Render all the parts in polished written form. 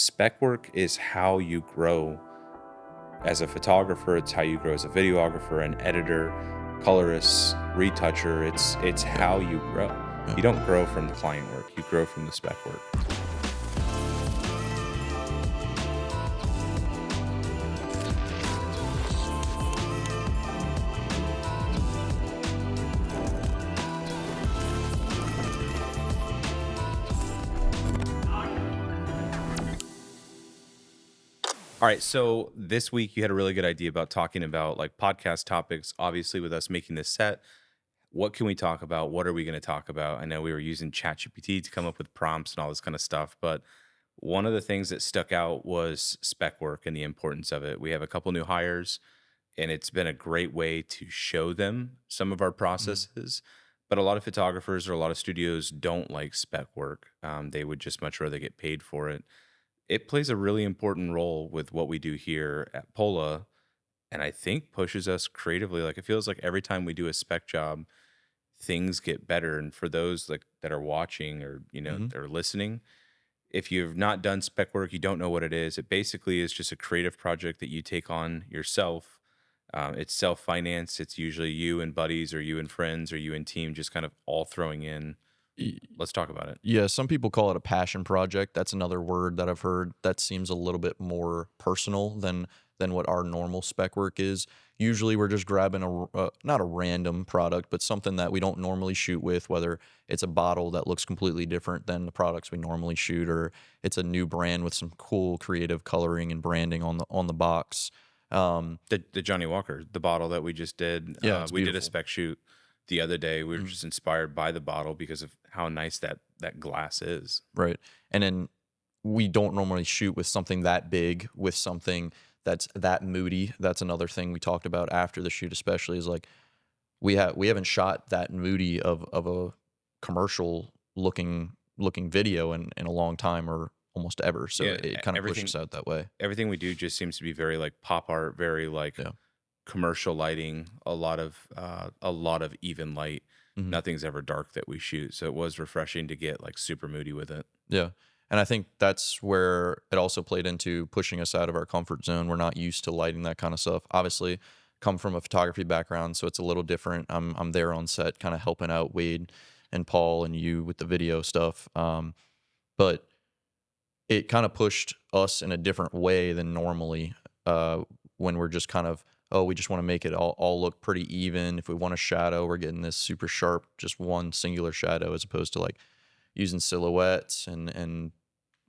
spec work is how you grow as a photographer. It's how you grow as a videographer, an editor, colorist, retoucher. It's Yeah, how you grow. yeah. You don't grow from the client work. You grow from the spec work. All right, so this week you had a really good idea about talking about like podcast topics. Obviously, with us making this set, what can we talk about? What are we going to talk about? I know we were using ChatGPT to come up with prompts and all this kind of stuff, but one of the things that stuck out was spec work and the importance of it. We have a couple new hires, and it's been a great way to show them some of our Mhm. processes. But a lot of photographers or a lot of studios don't like spec work. They would just much rather get paid for it. It plays a really important role with what we do here at POLA, and I think pushes us creatively. Like it feels like every time we do a spec job, things get better. And for those like that are watching or Mhm. they're listening, if you've not done spec work, you don't know what it is. It basically is just a creative project that you take on yourself. It's self financed. It's usually you and buddies, or you and friends, or you and team, just kind of all throwing in. Y Let's talk about it. Yeah, some people call it a passion project. That's another word that I've heard that seems a little bit more personal than what our normal spec work is. Usually, we're just grabbing not a random product, but something that we don't normally shoot with, whether it's a bottle that looks completely different than the products we normally shoot, or it's a new brand with some cool creative coloring and branding on the box. Um, The Johnny Walker, the bottle that we just did. yeah, it's We did a beautiful. spec shoot the other day. We were Mhm. just inspired by the bottle because of how nice that glass is. Right. And then we don't normally shoot with something that big, with something that's that moody. That's another thing we talked about after the shoot, especially is like we haven't shot that moody of a commercial looking video in a long time or almost ever. So Yeah, it kind of pushes everything out that way. everything we do just seems to be very like pop art, very like Yeah. commercial lighting, a lot of even light. Hmm. Nothing's ever dark that we shoot. So it was refreshing to get like super moody with it. Yeah. And I think that's where it also played into pushing us out of our comfort zone. We're not used to lighting that kind of stuff. Obviously, come from a photography background, so it's a little different. I'm there on set, kind of helping out Wade and Paul and you with the video stuff. But it kind of pushed us in a different way than normally when we're just kind of, oh, we just want to make it all look pretty even. If we want a shadow, we're getting this super sharp, just one singular shadow, as opposed to like using silhouettes and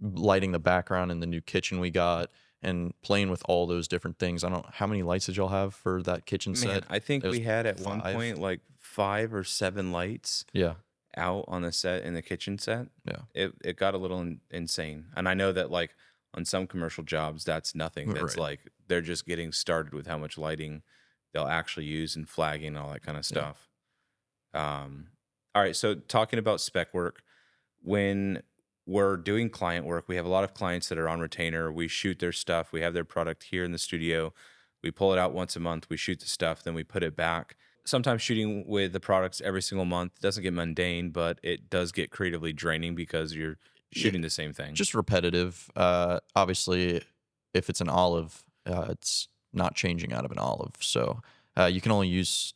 lighting the background in the new kitchen we got and playing with all those different things. I don't how many lights did y'all have for that kitchen Man, set? I think It was we had at one 5. point like 5 or 7 lights Yeah. out on the set, in the kitchen set. Yeah. It got a little insane. And I know that like on some commercial jobs that's nothing. That's Right. like they're just getting started with how much lighting they'll actually use and flagging and all that kind of Yeah. stuff. All right, so talking about spec work, when we're doing client work, we have a lot of clients that are on retainer. We shoot their stuff. We have their product here in the studio. We pull it out once a month. We shoot the stuff, then we put it back. Sometimes shooting with the products every single month doesn't get mundane, but it does get creatively draining because you're Yeah. shooting the same thing. Just repetitive. Obviously, if it's an olive, it's not changing out of an olive. So you can only use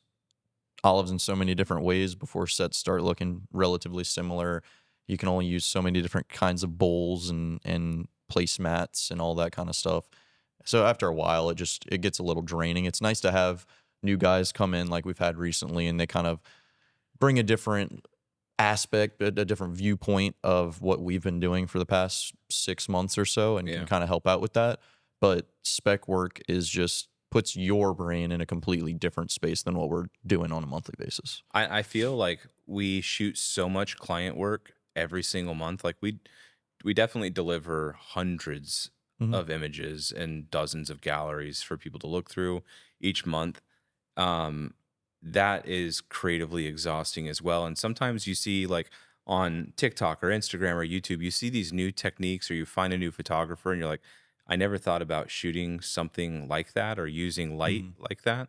olives in so many different ways before sets start looking relatively similar. You can only use so many different kinds of bowls and placemats and all that kind of stuff. So after a while, it gets a little draining. It's nice to have new guys come in like we've had recently, and they kind of bring a different aspect, a different viewpoint of what we've been doing for the past 6 months or so, and can Yeah. kind of help out with that. But spec work is just puts your brain in a completely different space than what we're doing on a monthly basis. I feel like we shoot so much client work every single month. Like we definitely deliver hundreds Hmm. of images and dozens of galleries for people to look through each month. Um, that is creatively exhausting as well. And sometimes you see like on TikTok or Instagram or YouTube, you see these new techniques, or you find a new photographer and you're like, I never thought about shooting something like that or using light Hmm. like that.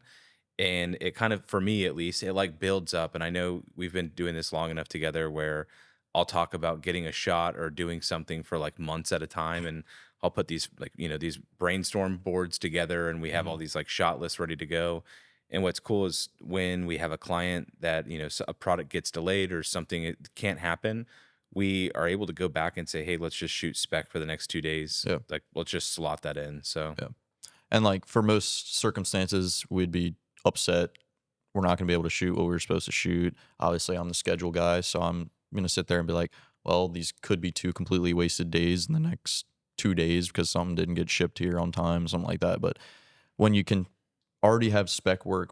And it kind of, for me at least, it like builds up. And I know we've been doing this long enough together where I'll talk about getting a shot or doing something for like months at a time. And I'll put these like, these brainstorm boards together and we have all Mhm. these like shot lists ready to go. And what's cool is when we have a client that, a product gets delayed or something it can't happen, we are able to go back and say, "Hey, let's just shoot spec for the next 2 days." Yeah, Like, let's just slot that in. So, yeah. And like for most circumstances, we'd be upset. We're not going to be able to shoot what we were supposed to shoot. Obviously, I'm the schedule guy, so I'm going to sit there and be like, well, these could be 2 completely wasted days in the next 2 days because something didn't get shipped here on time, something like that. But when you can already have spec work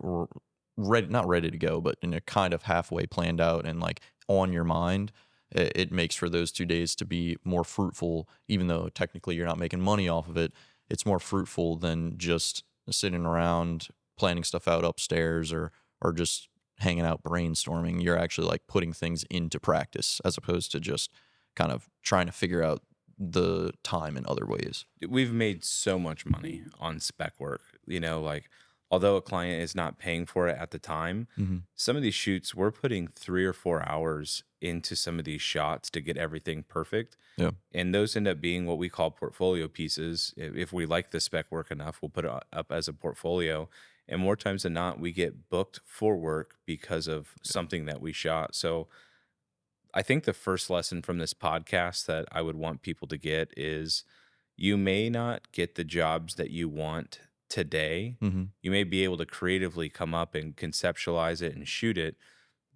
ready, not ready to go, but in a kind of halfway planned out and like on your mind, it makes for those 2 days to be more fruitful, even though technically you're not making money off of it. It's more fruitful than just sitting around planning stuff out upstairs or just hanging out brainstorming. You're actually like putting things into practice as opposed to just kind of trying to figure out the time in other ways. we've made so much money on spec work, like although a client is not paying for it at the time, Mm-hmm. some of these shoots we're putting 3 or 4 hours into some of these shots to get everything perfect. Yeah. And those end up being what we call portfolio pieces. If we like the spec work enough, we'll put it up as a portfolio. And more times than not, we get booked for work because of something that we shot. So I think the first lesson from this podcast that I would want people to get is you may not get the jobs that you want today. Mm-hmm. You may be able to creatively come up and conceptualize it and shoot it,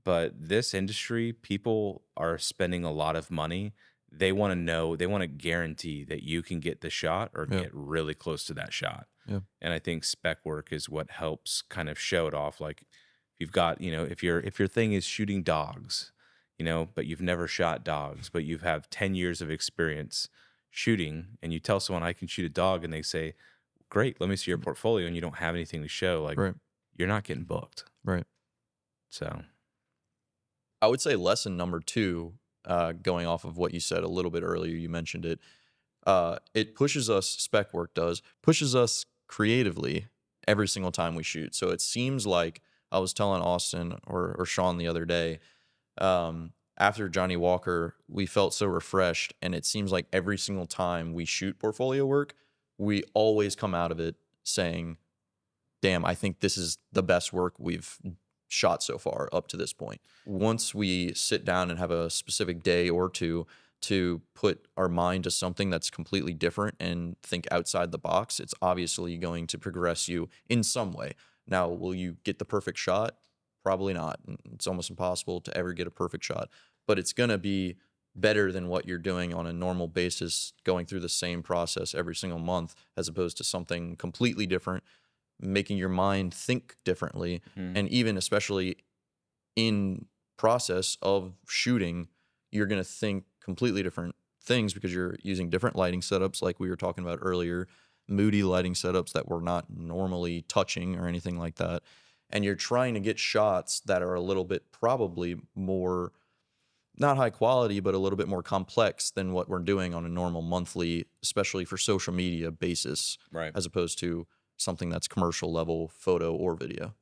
but this industry, people are spending a lot of money. They want to know, they want to guarantee that you can get the shot or Yeah. get really close to that shot. Yeah. And I think spec work is what helps kind of show it off. Like if you've got, if your thing is shooting dogs, but you've never shot dogs, but you have 10 years of experience shooting and you tell someone I can shoot a dog and they say, "Great, let me see your portfolio," and you don't have anything to show, like Right. you're not getting booked. Right. So I would say lesson number two, going off of what you said a little bit earlier, you mentioned it. It pushes us, spec work does, pushes us creatively every single time we shoot. So it seems like I was telling Austin or Sean the other day, after Johnny Walker, we felt so refreshed. And it seems like every single time we shoot portfolio work, we always come out of it saying, damn, I think this is the best work we've shot so far up to this point. Once we sit down and have a specific day or two to put our mind to something that's completely different and think outside the box, it's obviously going to progress you in some way. Now, will you get the perfect shot? Probably not. It's almost impossible to ever get a perfect shot, but it's going to be better than what you're doing on a normal basis, going through the same process every single month, as opposed to something completely different, making your mind think differently. mhm. And even especially in process of shooting, you're going to think completely different things because you're using different lighting setups like we were talking about earlier, moody lighting setups that we're not normally touching or anything like that. And you're trying to get shots that are a little bit probably more, not high quality, but a little bit more complex than what we're doing on a normal monthly, especially for social media basis, Right. as opposed to something that's commercial level photo or video.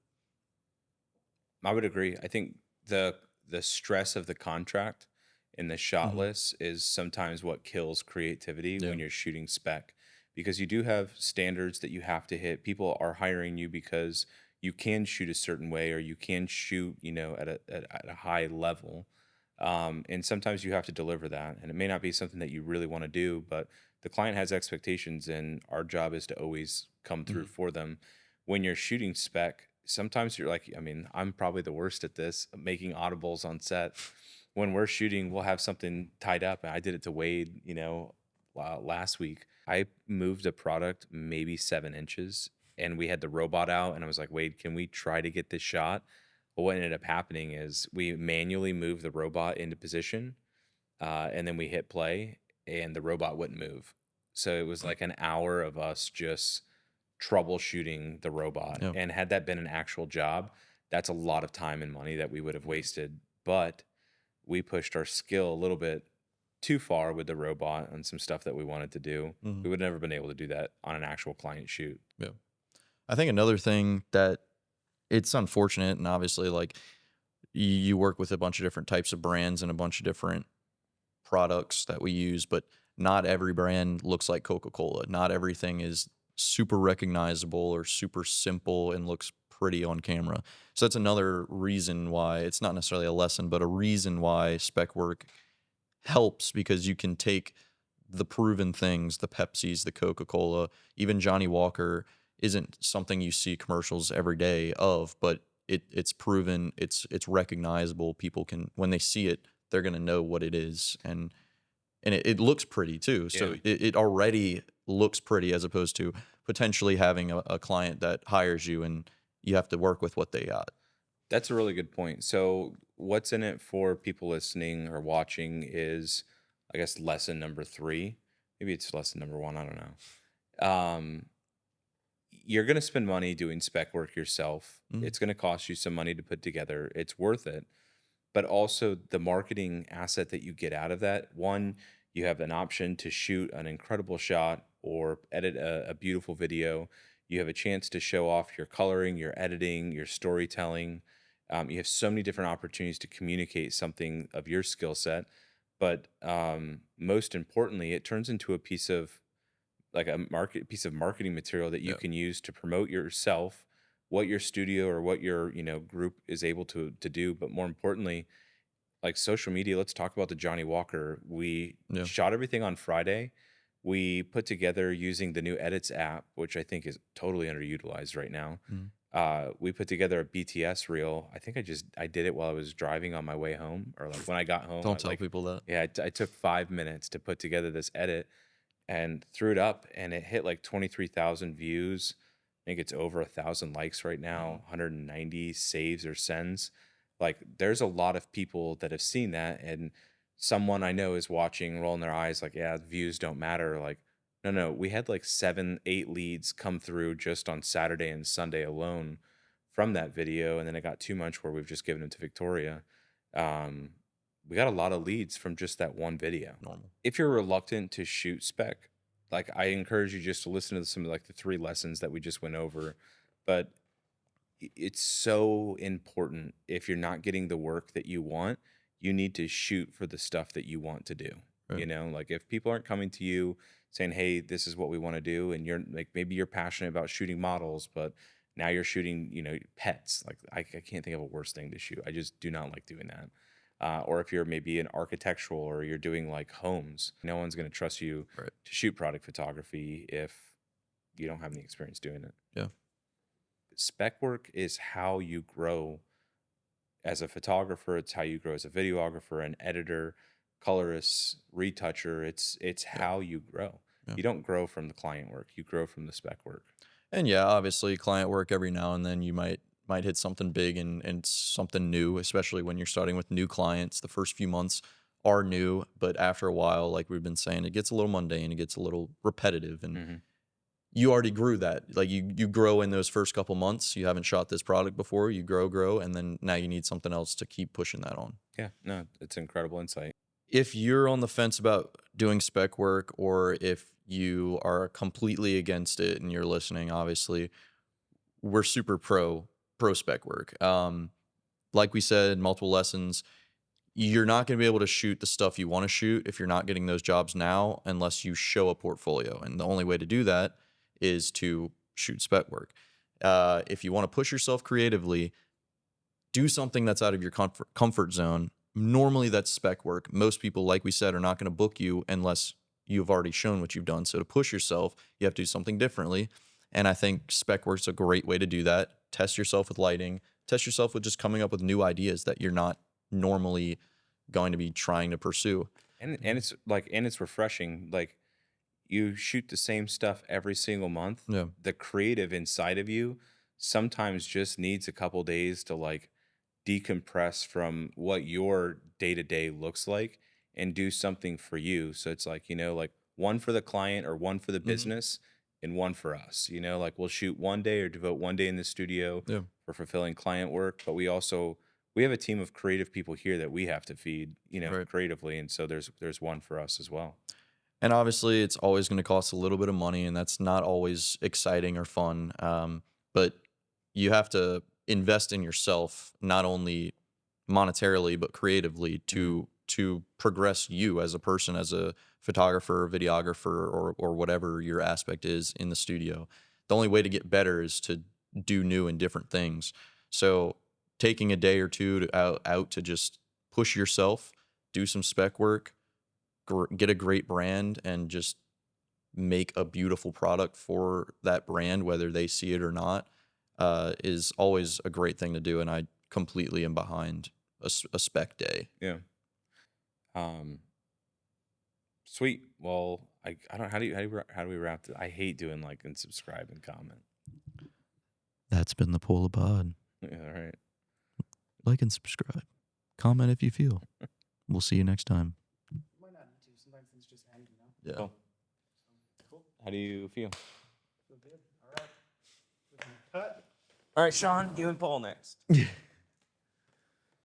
I would agree. I think the stress of the contract and the shot Hmm. list is sometimes what kills creativity Yeah. when you're shooting spec because you do have standards that you have to hit. People are hiring you because you can shoot a certain way or you can shoot, at a high level. And sometimes you have to deliver that. And it may not be something that you really want to do, but the client has expectations and our job is to always come through Hmm. for them. When you're shooting spec, sometimes you're like, I mean, I'm probably the worst at this, making audibles on set. When we're shooting, we'll have something tied up. And I did it to Wade, last week. I moved a product maybe 7 inches and we had the robot out. And I was like, Wade, can we try to get this shot? But what ended up happening is we manually moved the robot into position and then we hit play and the robot wouldn't move. So it was like an hour of us just troubleshooting the robot. Yeah. And had that been an actual job, that's a lot of time and money that we would have wasted. But we pushed our skill a little bit too far with the robot on some stuff that we wanted to do. Hmm. We would have never been able to do that on an actual client shoot. Yeah. I think another thing that it's unfortunate, and obviously, like you work with a bunch of different types of brands and a bunch of different products that we use, but not every brand looks like Coca-Cola. Not everything is super recognizable or super simple and looks pretty on camera. So that's another reason why it's not necessarily a lesson, but a reason why spec work helps, because you can take the proven things, the Pepsis, the Coca-Cola, even Johnny Walker isn't something you see commercials every day of, but it's proven, it's recognizable. People can, when they see it, they're gonna know what it is, and it looks pretty too. So Yeah. it already looks pretty, as opposed to potentially having a client that hires you and you have to work with what they got. That's a really good point. So, what's in it for people listening or watching is, I guess, lesson number three. Maybe it's lesson number one. I don't know. You're going to spend money doing spec work yourself. Mm, It's going to cost you some money to put together. It's worth it. But also, the marketing asset that you get out of that, one, you have an option to shoot an incredible shot or edit a beautiful video. You have a chance to show off your coloring, your editing, your storytelling. You have so many different opportunities to communicate something of your skill set. But most importantly, it turns into a piece of like a market piece of marketing material that you yeah. can use to promote yourself, what your studio or what your group is able to do. But more importantly, like social media, let's talk about the Johnny Walker. We Yeah. shot everything on Friday. We put together using the new Edits app, which I think is totally underutilized right now. Mm. We put together a BTS reel. I think I did it while I was driving on my way home, or like when I got home. Don't tell people that. Yeah, I took 5 minutes to put together this edit and threw it up, and it hit like 23,000 views. I think it's over 1,000 likes right now, Mm. 190 saves or sends. Like, there's a lot of people that have seen that, and someone I know is watching, rolling their eyes, like, yeah, views don't matter. Like, no, no, we had like 7, 8 leads come through just on Saturday and Sunday alone from that video, and then it got too much where we've just given it to Victoria. Um, we got a lot of leads from just that one video. Normal. If you're reluctant to shoot spec, like I encourage you just to listen to some of like the three lessons that we just went over. But it's so important. If you're not getting the work that you want, you need to shoot for the stuff that you want to do. Right. Like if people aren't coming to you saying, "Hey, this is what we want to do," and you're like, maybe you're passionate about shooting models, but now you're shooting, pets. Like I can't think of a worse thing to shoot. I just do not like doing that. Or if you're maybe an architectural or you're doing like homes, no one's going to trust you Right. to shoot product photography if you don't have any experience doing it. Yeah. Spec work is how you grow as a photographer. It's how you grow as a videographer, an editor, colorist, retoucher. It's Yeah. how you grow. Yeah. You don't grow from the client work. You grow from the spec work. And yeah, obviously client work every now and then you might hit something big and something new, especially when you're starting with new clients. The first few months are new, but after a while, like we've been saying, it gets a little mundane, it gets a little repetitive, and Hmm. you already grew that. Like you grow in those first couple months. You haven't shot this product before, you grow, and then now you need something else to keep pushing that on. Yeah, no, it's incredible insight. If you're on the fence about doing spec work, or if you are completely against it and you're listening, obviously, we're super pro spec work. Like we said, multiple lessons. You're not going to be able to shoot the stuff you want to shoot if you're not getting those jobs now, unless you show a portfolio. And the only way to do that is to shoot spec work. If you want to push yourself creatively, do something that's out of your comfort zone. Normally, that's spec work. Most people, like we said, are not going to book you unless you've already shown what you've done. So to push yourself, you have to do something differently. And I think spec work's a great way to do that. Test yourself with lighting. Test yourself with just coming up with new ideas that you're not normally going to be trying to pursue. And it's refreshing. Like you shoot the same stuff every single month. Yeah. The creative inside of you sometimes just needs a couple days to like decompress from what your day to day looks like and do something for you. So it's like, like one for the client or one for the Hmm. business and one for us. Like we'll shoot one day or devote one day in the studio Yeah. for fulfilling client work, but we have a team of creative people here that we have to feed, Right. creatively, and so there's one for us as well. And obviously, it's always going to cost a little bit of money, and that's not always exciting or fun. But you have to invest in yourself, not only monetarily but creatively, Mhm. to progress you as a person, as a photographer, videographer, or whatever your aspect is in the studio. The only way to get better is to do new and different things. So taking a day or two out to just push yourself, do some spec work, get a great brand, and just make a beautiful product for that brand, whether they see it or not, is always a great thing to do. And I completely am behind a spec day. Yeah. Sweet. Well, I don't. How do we wrap it? I hate doing like and subscribe and comment. That's been the POLA Pod. Yeah. All right. Like and subscribe. Comment if you feel. We'll see you next time. You might not need to. Sometimes things just end, you know? Yeah. Cool. How do you feel? Feel good. All right. Cut. All right, Sean. You and Paul next.